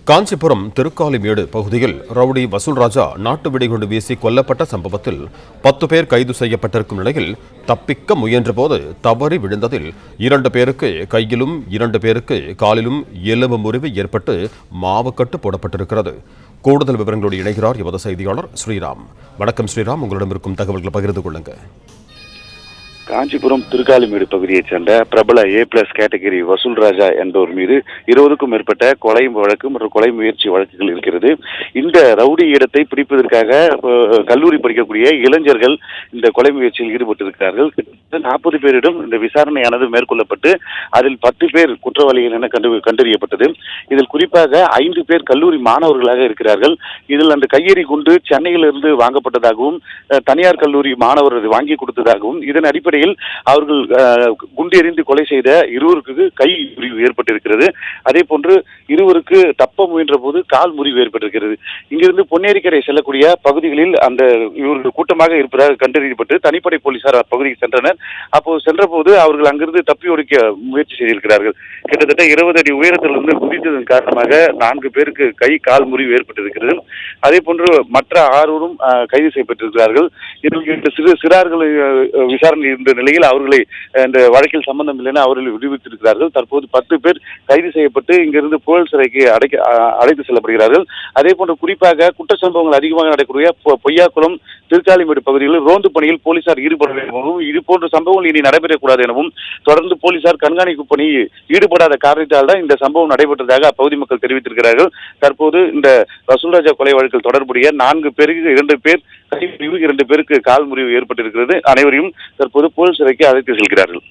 காஞ்சிபுரம் திருக்காலிமேடு பகுதியில் ரவுடி வசூல்ராஜா நாட்டு வெடிகுண்டு வீசி கொல்லப்பட்ட சம்பவத்தில் 10 பேர் கைது செய்யப்பட்டிருக்கும் நிலையில் தப்பிக்க முயன்றபோது தவறி விழுந்ததில் 2 பேருக்கு கையிலும் 2 பேருக்கு காலிலும் எலும்பு முறிவு ஏற்பட்டு மாவுக்கட்டு போடப்பட்டிருக்கிறது. கூடுதல் விவரங்களோடு இணைகிறார் எமது செய்தியாளர் ஸ்ரீராம். வணக்கம் ஸ்ரீராம், உங்களிடம் இருக்கும் தகவல்களை பகிர்ந்து கொள்ளுங்க. காஞ்சிபுரம் திருக்காலிமேடு பகுதியைச் சேர்ந்த பிரபல A+ கேட்டகரி வசூல்ராஜா என்பவர் மீது 20க்கும் மேற்பட்ட கொலை வழக்கு மற்றும் கொலை முயற்சி வழக்குகள் இருக்கிறது. இந்த ரவுடி இடத்தை பிடிப்பதற்காக கல்லூரி படிக்கக்கூடிய இளைஞர்கள் இந்த கொலை முயற்சியில் ஈடுபட்டிருக்கிறார்கள். 40 பேரிடம் இந்த விசாரணையானது மேற்கொள்ளப்பட்டு அதில் 10 பேர் குற்றவாளிகள் என கண்டறியப்பட்டது. இதில் குறிப்பாக 5 பேர் கல்லூரி மாணவர்களாக இருக்கிறார்கள். இதில் அந்த கையெறி குண்டு சென்னையிலிருந்து வாங்கப்பட்டதாகவும் தனியார் கல்லூரி மாணவர் வாங்கி கொடுத்ததாகவும் இதன் அடிப்படையில் அவர்கள் குண்டு எறிந்து கொலை செய்த 2 கை முறிவு ஏற்பட்டிருக்கிறது. அதே போன்று 2 தப்ப முயன்ற போது கால் முறிவு ஏற்பட்டிருக்கிறது. இங்கிருந்து பொன்னேரிக்கரை செல்லக்கூடிய பகுதிகளில் அந்த இவர்கள் கூட்டமாக இருப்பதாக கண்டறியப்பட்டு தனிப்படை போலீசார் அப்பகுதிக்கு சென்றனர். அப்போது சென்றபோது அவர்கள் அங்கிருந்து தப்பி ஒழிக்க முயற்சி செய்திருக்கிறார்கள். கிட்டத்தட்ட 20 அடி உயரத்திலிருந்து குதித்ததன் காரணமாக 4 பேருக்கு கை கால் முறிவு ஏற்பட்டிருக்கிறது. அதே போன்று மற்ற 6 கைது செய்யப்பட்டிருக்கிறார்கள். இதில் சிறார்களை விசாரணை இருந்த நிலையில் அவர்களை இந்த வழக்கில் சம்பந்தம் இல்லைன்னு அவர்களை விடுவித்திருக்கிறார்கள். தற்போது 10 பேர் கைது செய்யப்பட்டு இங்கிருந்து புழல் சிறைக்கு அழைத்து செல்லப்படுகிறார்கள். அதே போன்று குறிப்பாக குற்ற சம்பவங்கள் அதிகமாக நடக்கக்கூடிய பொய்யாக்குளம் திருக்காலிமேடு பகுதிகளில் ரோந்து பணியில் போலீசார் ஈடுபட வேண்டும், இது போன்ற சம்பவங்கள் இனி நடைபெறக்கூடாது எனவும் தொடர்ந்து போலீசார் கண்காணிப்பு பணி ஈடுபடாத காரணத்தால் தான் இந்த சம்பவம் நடைபெற்றதாக அப்பகுதி மக்கள் தெரிவித்திருக்கிறார்கள். தற்போது இந்த வசூல்ராஜா கொலை வழக்கில் தொடர்புடைய 4 பேருக்கு 2 பேர் கை முறிவு, 2 பேருக்கு கால் முறிவு ஏற்பட்டிருக்கிறது. அனைவரையும் தற்போது புழல் சிறைக்கு அழைத்து செல்கிறார்கள்.